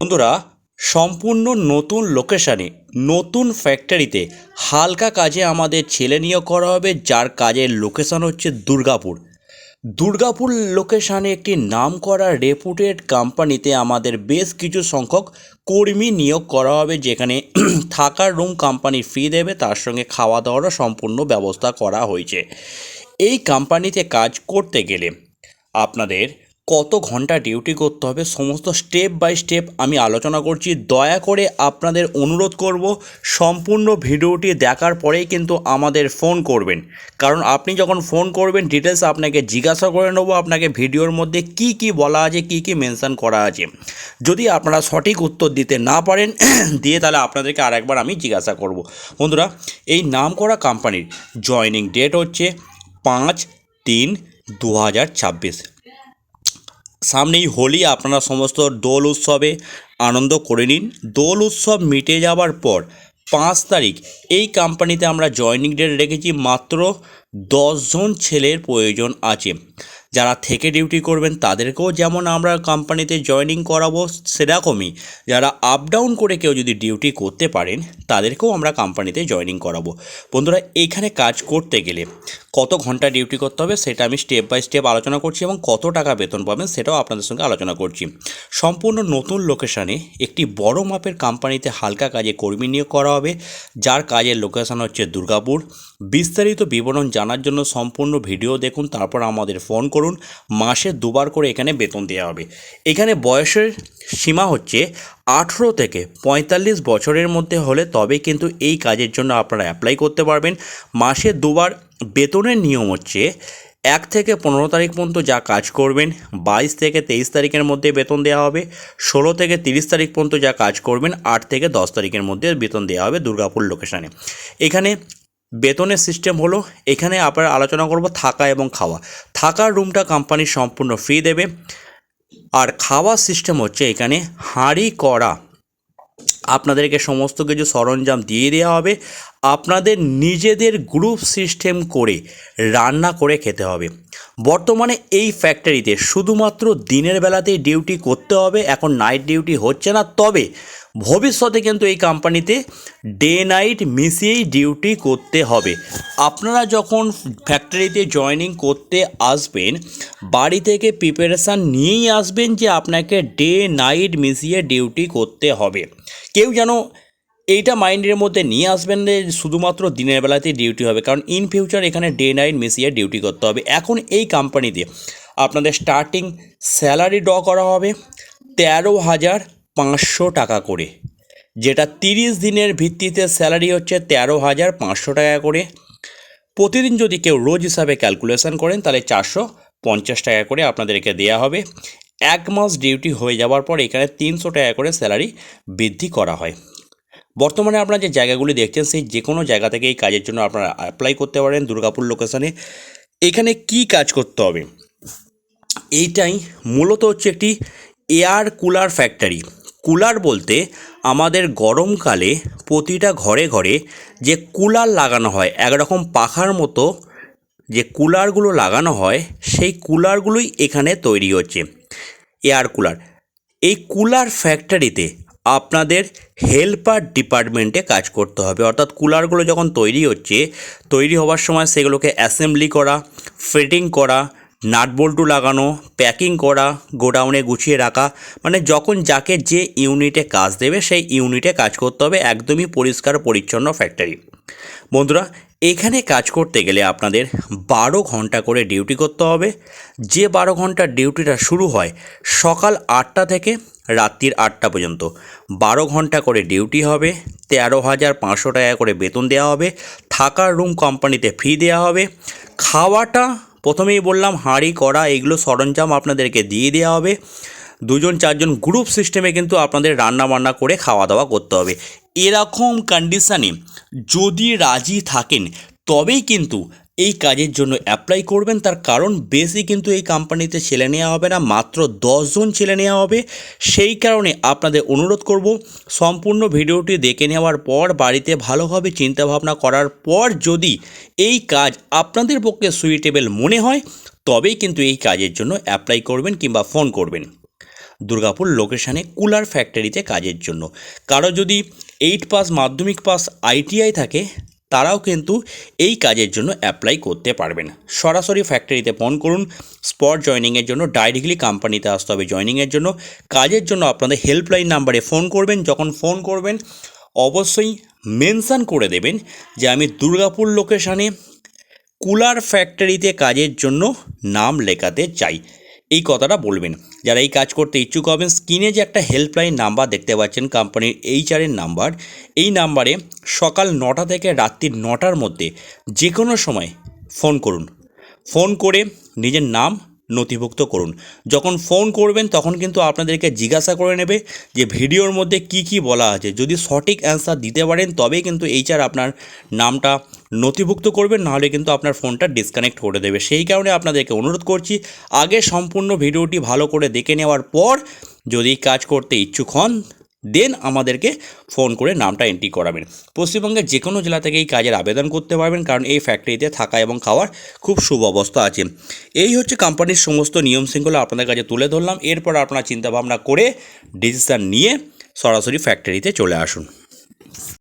বন্ধুরা, সম্পূর্ণ নতুন লোকেশানে নতুন ফ্যাক্টরিতে হালকা কাজে আমাদের ছেলে নিয়োগ করা হবে, যার কাজের লোকেশান হচ্ছে দুর্গাপুর। দুর্গাপুর লোকেশানে একটি নামকরা রেপুটেড কোম্পানিতে আমাদের বেশ কিছু সংখ্যক কর্মী নিয়োগ করা হবে, যেখানে থাকার রুম কোম্পানি ফ্রি দেবে, তার সঙ্গে খাওয়া দাওয়ারও সম্পূর্ণ ব্যবস্থা করা হয়েছে। এই কোম্পানিতে কাজ করতে গেলে আপনাদের কত ঘন্টা ডিউটি করতে হবে সমস্ত স্টেপ বাই স্টেপ আমি আলোচনা করছি। দয়া করে আপনাদের অনুরোধ করব, সম্পূর্ণ ভিডিওটি দেখার পরেই কিন্তু আমাদের ফোন করবেন, কারণ আপনি যখন ফোন করবেন ডিটেলস আপনাকে জিজ্ঞাসা করে নেব আপনাকে ভিডিওর মধ্যে কি কি বলা আছে, কি কি মেনশন করা আছে। যদি আপনারা সঠিক উত্তর দিতে না পারেন দিয়ে তাহলে আপনাদেরকে আরেকবার আমি জিজ্ঞাসা করব। বন্ধুরা, এই নামকরা কোম্পানির জয়েনিং ডেট হচ্ছে 5/3/2026। সামনেই হোলি, আপনারা সমস্ত দোল উৎসবে আনন্দ করে নিন। দোল উৎসব মিটে যাওয়ার পর 5 তারিখ এই কোম্পানিতে আমরা জয়েনিং ডেট রেখেছি। মাত্র 10 জন ছেলের প্রয়োজন আছে। যারা থেকে ডিউটি করবেন তাদেরকেও যেমন আমরা কোম্পানিতে জয়েনিং করাবো, সেরকমই যারা আপ ডাউন করে কেউ যদি ডিউটি করতে পারেন তাদেরকেও আমরা কোম্পানিতে জয়েনিং করাবো। বন্ধুরা, এইখানে কাজ করতে গেলে কত ঘন্টা ডিউটি করতে হবে সেটা আমি স্টেপ বাই স্টেপ আলোচনা করছি, এবং কত টাকা বেতন পাবেন সেটাও আপনাদের সঙ্গে আলোচনা করছি। সম্পূর্ণ নতুন লোকেশানে একটি বড় মাপের কোম্পানিতে হালকা কাজে কর্মী নিয়োগ করা হবে, যার কাজের লোকেশান হচ্ছে দুর্গাপুর। বিস্তারিত বিবরণ জানার জন্য সম্পূর্ণ ভিডিও দেখুন, তারপর আমাদের ফোন করুন। মাসে 2বার করে এখানে বেতন দেওয়া হবে। এখানে বয়সের সীমা হচ্ছে 18 থেকে 45 বছরের মধ্যে হলে তবে কিন্তু এই কাজের জন্য আপনারা অ্যাপ্লাই করতে পারবেন। মাসে 2বার বেতনের নিয়ম হচ্ছে 1 থেকে 15 তারিখ পর্যন্ত যা কাজ করবেন 22 থেকে 23 তারিখের মধ্যে বেতন দেওয়া হবে। 16 থেকে 30 তারিখ পর্যন্ত যা কাজ করবেন 8 থেকে 10 তারিখের মধ্যে বেতন দেওয়া হবে দুর্গাপুর লোকেশানে। এখানে বেতনের সিস্টেম হলো, এখানে আপনারা আলোচনা করব থাকা এবং খাওয়া। থাকার রুমটা কোম্পানি সম্পূর্ণ ফ্রি দেবে, আর খাওয়ার সিস্টেম হচ্ছে এখানে হাঁড়ি করা আপনাদেরকে সমস্ত কিছু সরঞ্জাম দিয়ে দেওয়া হবে। আপনাদের নিজেদের গ্রুপ সিস্টেম করে রান্না করে খেতে হবে। বর্তমানে এই ফ্যাক্টরিতে শুধুমাত্র দিনের বেলাতেই ডিউটি করতে হবে, এখন নাইট ডিউটি হচ্ছে না। তবে ভবিষ্যতে কিন্তু এই কোম্পানিতে ডে নাইট মিশিয়েই ডিউটি করতে হবে। আপনারা যখন ফ্যাক্টরিতে জয়েনিং করতে আসবেন বাড়ি থেকে প্রিপারেশান নিয়েই আসবেন যে আপনাকে ডে নাইট মিশিয়ে ডিউটি করতে হবে। কেউ যেন এইটা মাইন্ডের মধ্যে নিয়ে আসবেন যে শুধুমাত্র দিনের বেলাতেই ডিউটি হবে, কারণ ইন ফিউচার এখানে ডে নাইট মিশিয়ে ডিউটি করতে হবে। এখন এই কোম্পানিতে আপনাদের স্টার্টিং স্যালারি ড্র করা হবে 13,500 টাকা করে, যেটা 30 দিনের ভিত্তিতে স্যালারি হচ্ছে 13,500 টাকা করে। প্রতিদিন যদি কেউ রোজ হিসাবে ক্যালকুলেশন করেন তাহলে 450 টাকা করে আপনাদেরকে দেওয়া হবে। 1 মাস ডিউটি হয়ে যাওয়ার পর এখানে 300 টাকা করে স্যালারি বৃদ্ধি করা হয়। বর্তমানে আপনারা যে জায়গাগুলি দেখছেন সেই যে কোনো জায়গা থেকে এই কাজের জন্য আপনারা অ্যাপ্লাই করতে পারেন দুর্গাপুর লোকেশানে। এখানে কি কাজ করতে হবে, এইটাই মূলত হচ্ছে একটি এয়ার কুলার ফ্যাক্টরি। কুলার বলতে আমাদের গরমকালে প্রতিটা ঘরে ঘরে যে কুলার লাগানো হয়, একরকম পাখার মতো যে কুলারগুলো লাগানো হয়, সেই কুলারগুলোই এখানে তৈরি হচ্ছে এয়ার কুলার। এই কুলার ফ্যাক্টরিতে আপনাদের হেল্পার ডিপার্টমেন্টে কাজ করতে হবে, অর্থাৎ কুলারগুলো যখন তৈরি হওয়ার সময় সেগুলোকে অ্যাসেম্বলি করা, ফিটিং করা, নাট বল্টু লাগানো, প্যাকিং করা, গোডাউনে গুছিয়ে রাখা, মানে যখন যাকে যে ইউনিটে কাজ দেবে সেই ইউনিটে কাজ করতে হবে। একদমই পরিষ্কার পরিচ্ছন্ন ফ্যাক্টরি। বন্ধুরা, এখানে কাজ করতে গেলে আপনাদের 12 ঘন্টা করে ডিউটি করতে হবে। যে 12 ঘন্টার ডিউটিটা শুরু হয় সকাল 8টা থেকে রাত্রির 8টা পর্যন্ত, 12 ঘন্টা করে ডিউটি হবে। 13,500 টাকা করে বেতন দেওয়া হবে। থাকার রুম কোম্পানিতে ফ্রি দেওয়া হবে। খাওয়াটা প্রথমেই বললাম হাঁড়ি কড়া এগুলো সরঞ্জাম আপনাদেরকে দিয়ে দেওয়া হবে। 2-4জন গ্রুপ সিস্টেমে কিন্তু আপনাদের রান্না বান্না করে খাওয়া দাওয়া করতে হবে। এরকম কন্ডিশানে যদি রাজি থাকেন তবেই কিন্তু এই কাজের জন্য অ্যাপ্লাই করবেন। তার কারণ বেশি কিন্তু এই কোম্পানিতে ছেলে নেওয়া হবে না, মাত্র 10 জন ছেলে নেওয়া হবে। সেই কারণে আপনাদের অনুরোধ করব, সম্পূর্ণ ভিডিওটি দেখে নেওয়ার পর বাড়িতে ভালোভাবে চিন্তাভাবনা করার পর যদি এই কাজ আপনাদের পক্ষে সুইটেবল মনে হয় তবেই কিন্তু এই কাজের জন্য অ্যাপ্লাই করবেন কিংবা ফোন করবেন। দুর্গাপুর লোকেশানে কুলার ফ্যাক্টরিতে কাজের জন্য। কারো যদি 8 পাস মাধ্যমিক পাস ITI থাকে তারাও কিন্তু এই কাজের জন্য অ্যাপ্লাই করতে পারবেন। সরাসরি ফ্যাক্টরিতে ফোন করুন। স্পট জয়নিংয়ের জন্য ডাইরেক্টলি কোম্পানিতে আসতে হবে জয়নিংয়ের জন্য। কাজের জন্য আপনাদের হেল্পলাইন নাম্বারে ফোন করবেন। যখন ফোন করবেন অবশ্যই মেনশান করে দেবেন যে আমি দুর্গাপুর লোকেশানে কুলার ফ্যাক্টরিতে কাজের জন্য নাম লেখাতে চাই, এই কথাটা বলবেন। যারা এই কাজ করতে ইচ্ছুক হবেন, স্ক্রিনে যে একটা হেল্পলাইন নাম্বার দেখতে পাচ্ছেন কোম্পানির HR এর নাম্বার, এই নাম্বারে সকাল 9টা থেকে রাত্রি 9টার মধ্যে যে কোনো সময় ফোন করুন। ফোন করে নিজের নাম নথিভুক্ত করুন। যখন ফোন করবেন তখন কিন্তু আপনাদেরকে জিজ্ঞাসা করে নেবে যে ভিডিওর মধ্যে কি কি বলা আছে। যদি সঠিক অ্যান্সার দিতে পারেন তবেই কিন্তু HR আপনার নামটা নথিভুক্ত করবেন, নাহলে কিন্তু আপনার ফোনটা ডিসকানেক্ট করে দেবে। সেই কারণে আপনাদেরকে অনুরোধ করছি আগে সম্পূর্ণ ভিডিওটি ভালো করে দেখে নেওয়ার পর যদি কাজ করতে ইচ্ছুক হন দেন আমাদেরকে ফোন করে নামটা এন্ট্রি করাবেন। পশ্চিমবঙ্গের যে কোনো জেলা থেকে এই কাজের আবেদন করতে পারবেন, কারণ এই ফ্যাক্টরিতে থাকা এবং খাওয়ার খুব সুব্যবস্থা আছে। এই হচ্ছে কোম্পানির সমস্ত নিয়ম শৃঙ্খলা আপনাদের কাছে তুলে ধরলাম। এরপর আপনারা চিন্তাভাবনা করে ডিসিশান নিয়ে সরাসরি ফ্যাক্টরিতে চলে আসুন।